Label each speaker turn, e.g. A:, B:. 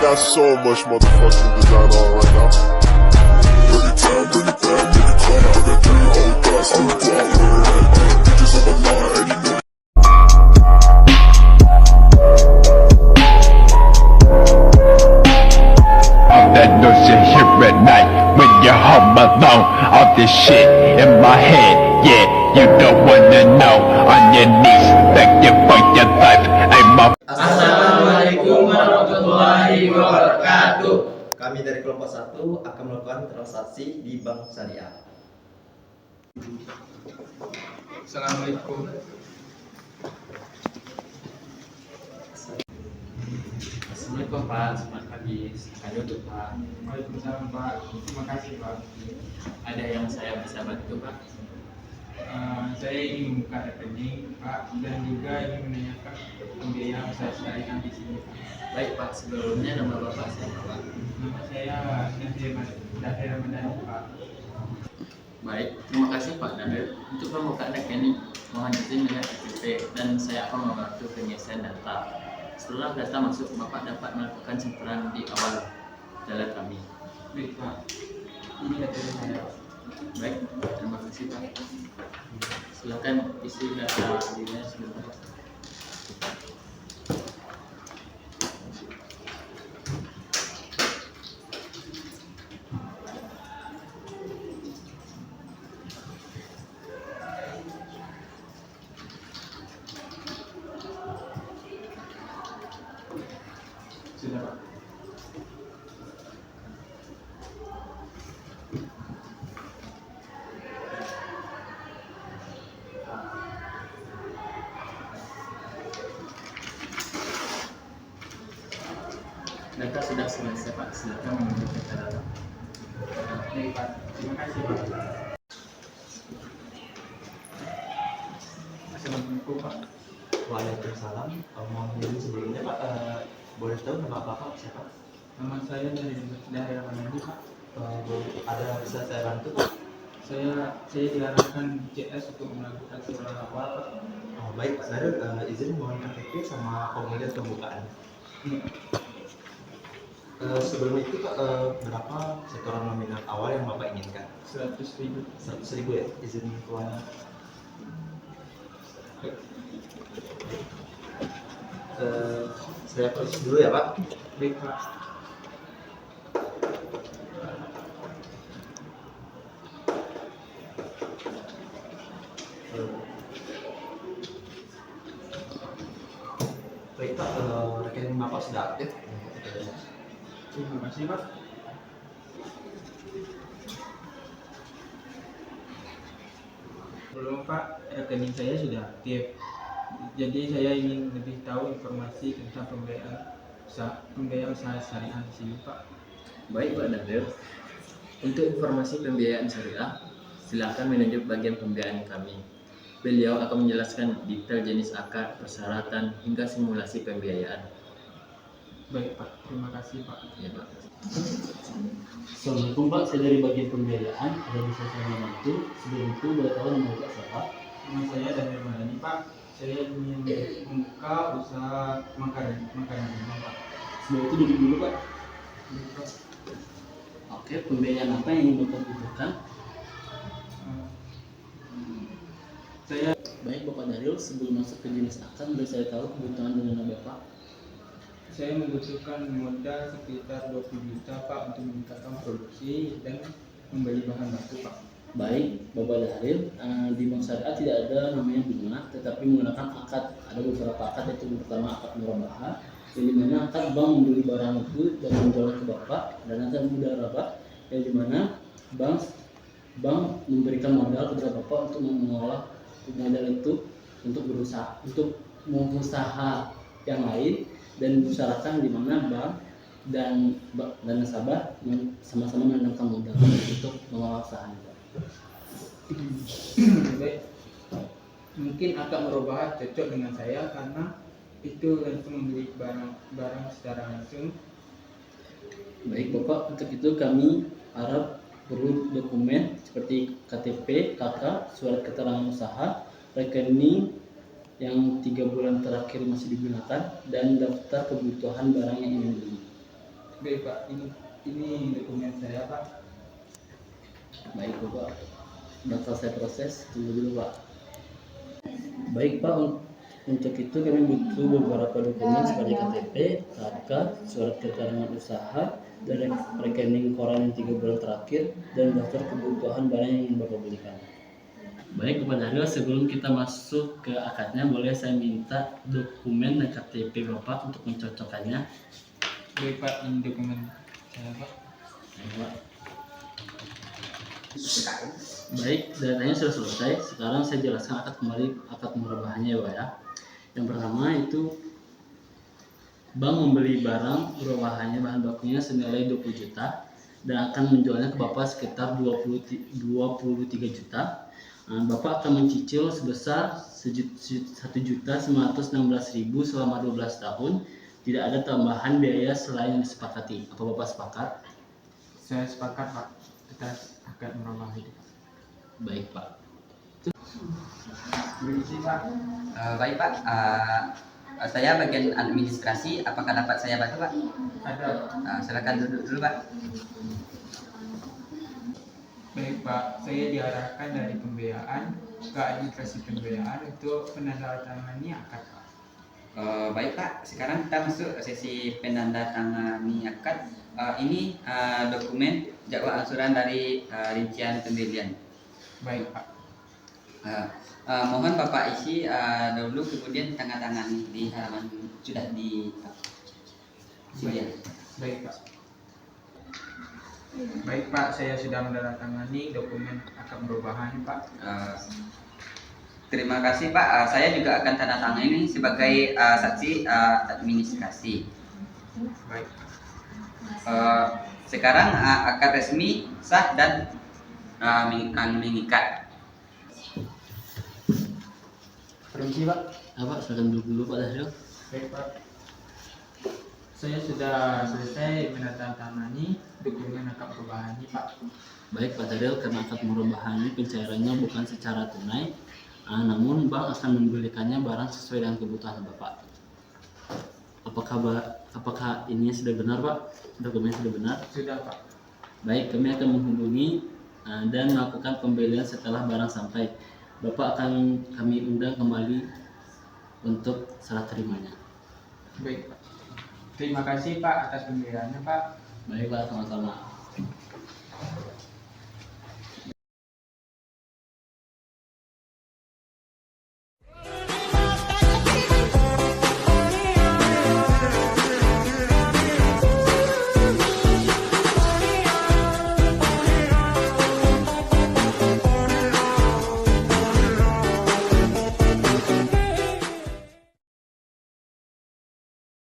A: got so much motherfucking design on right now. Bring it down, bring it down, make it clap. I got 3 old guys, I'm the guap, word that. Bitches on my line, and you know.
B: All that noise you hear at night when you're home alone. All this shit in my head, yeah, you don't wanna know. On your knees, begging for your life. I'm a
C: Assalamualaikum warahmatullahi wabarakatuh.
D: Kami dari kelompok 1 akan melakukan transaksi di Bank Syariah.
C: Assalamualaikum.
E: Assalamualaikum Pak, selamat pagi. Ada untuk Pak.
C: Waalaikumsalam Pak. Terima kasih Pak.
E: Ada yang saya bisa bantu Pak?
C: Saya ingin membuka rekening Pak dan juga ingin menanyakan pembiayaan usaha syariah di sini Pak.
E: Baik Pak, sebelumnya nama Bapak siapa Pak?
C: Nama saya Dahir Ramadhani Pak.
E: Baik, terima kasih Pak Nabil. Untuk pembukaan rekening, mohon izin melihat KTP dan saya akan membantu pengisian data. Setelah data masuk, Bapak dapat melakukan setoran di awal jalan kami.
C: Baik Pak. Ini KTP saya.
E: Baik, terima kasih Pak. Silakan isi data dirinya sebentar.
C: Sudah Pak.
E: Data sudah selesai Pak, silakan mengambil data.
C: Baik Pak. Terima kasih Pak. Assalamualaikum Pak.
D: Waalaikumsalam. Mohon izin sebelumnya Pak, boleh tahu nama Bapak siapa?
C: Nama saya Dahir Ramadhani Pak.
D: Ada bisa saya bantu Pak?
C: Saya diarahkan CS untuk melakukan setoran awal Pak.
D: Baik Pak Darul, izin mohon KTP sama formulir pembukaan. Sebelum itu Pak, berapa setoran nominal awal yang Bapak inginkan?
C: 100.000.
D: 100.000 ya, izin keuangan. Saya proses dulu ya Pak.
C: Baik Pak.
D: Baik Pak, rekening Bapak sudah aktif.
C: Terima kasih Pak. Belum Pak, rekening saya sudah aktif. Jadi saya ingin lebih tahu informasi tentang pembiayaan usaha syariah di sini Pak.
E: Baik Pak Nabil, untuk informasi pembiayaan syariah, silakan menunjuk bagian pembiayaan kami. Beliau akan menjelaskan detail jenis akad, persyaratan, hingga simulasi pembiayaan.
C: Baik Pak, terima kasih Pak.
E: Ya Pak.
F: Assalamualaikum Pak, saya dari bagian pembiayaan, ada bisa saya bantu. Sebelum itu boleh tahu nama Bapak siapa?
C: Nama saya Dahir Ramadhani Pak. Saya ingin membuka usaha makanan rumah Pak.
F: Sebelum itu duduk dulu Pak.
C: Baik, Pak.
F: Oke, pembiayaan apa yang ingin Bapak butuhkan?
C: Saya
F: Baik Bapak Darul, sebelum masuk ke jenis akad, boleh saya tahu kebutuhan dan dana Bapak?
C: membutuhkan modal sekitar 20 juta Pak untuk meningkatkan produksi dan membeli bahan baku Pak.
F: Baik, Bapak Darul, di Bank Syariah tidak ada namanya bunga, tetapi menggunakan akad. Ada beberapa akad, yaitu yang pertama akad murabahah, yang dimana akad bank membeli barang itu dan menjualnya ke Bapak, dan akad mudarabah, yang dimana bank memberikan modal kepada Bapak untuk mengolah modal itu untuk berusaha, untuk mengusaha yang lain, dan bersyaratkan di mana bank dan nasabah sama-sama menanamkan modal untuk mengolah usahanya.
C: Baik. Mungkin akad murabahah cocok dengan saya karena itu langsung membeli barang secara langsung.
F: Baik Bapak, untuk itu kami harap perlu dokumen seperti KTP, KK, surat keterangan usaha, rekening yang 3 bulan terakhir masih digunakan, dan daftar kebutuhan barang yang ingin beli.
C: Baik Pak, ini dokumen saya Pak.
F: Baik Bapak, sudah selesai proses, tunggu dulu Pak. Baik Pak, untuk itu kami butuh beberapa dokumen seperti KTP, KK, surat keterangan usaha, dan rekening koran 3 bulan terakhir, dan daftar kebutuhan barang yang Bapak belikan. Baik Bapak Daryl, sebelum kita masuk ke akadnya, boleh saya minta dokumen dan KTP Bapak untuk mencocokkannya?
C: Baik Pak, ini dokumen saya Pak.
F: Baik, Pak. Baik, datanya sudah selesai. Sekarang saya jelaskan akad murabahannya ya Pak ya. Yang pertama itu bank membeli barang murabahannya bahan bakunya senilai 20 juta dan akan menjualnya ke Bapak sekitar 23 juta. Bapak akan mencicil sebesar 1.916.000 selama 12 tahun. Tidak ada tambahan biaya selain yang disepakati. Apa Bapak sepakat?
C: Saya sepakat Pak atas akad murabahah itu Pak.
F: Baik Pak.
G: Baik Pak, saya bagian administrasi. Apakah dapat saya bantu Pak?
C: Ada.
G: Silakan duduk dulu Pak.
C: Baik Pak, saya diarahkan dari pembiayaan ke administrasi pembiayaan untuk penandatangani akad Pak.
G: Baik Pak, sekarang kita masuk sesi penandatangani akad. Ini dokumen jadwal angsuran dari rincian pembelian.
C: Baik Pak.
G: Mohon Bapak isi dahulu, kemudian tangani di halaman sudah di sini.
C: Baik Pak. Baik Pak, saya sudah menandatangani dokumen akad perubahan Pak.
G: Terima kasih Pak. Saya juga akan tanda tangan ini sebagai saksi administrasi.
C: Baik.
G: Sekarang akad resmi sah dan mengikat.
C: Permisi Pak.
F: Pak, silakan duduk dulu Pak Daryl.
C: Baik Pak. Saya sudah selesai menandatangani dokumen akad perubahan ini Pak.
F: Baik Pak Daryl, karena akad murabahan ini pencairannya bukan secara tunai, namun bank akan membelikannya barang sesuai dengan kebutuhan Bapak. Apakah ini sudah benar Pak? Dokumen sudah benar?
C: Sudah Pak.
F: Baik, kami akan menghubungi dan melakukan pembelian setelah barang sampai. Bapak akan kami undang kembali untuk serah terimanya.
C: Baik Pak. Terima kasih Pak atas pembeliannya Pak.
F: Baik Pak, sama-sama.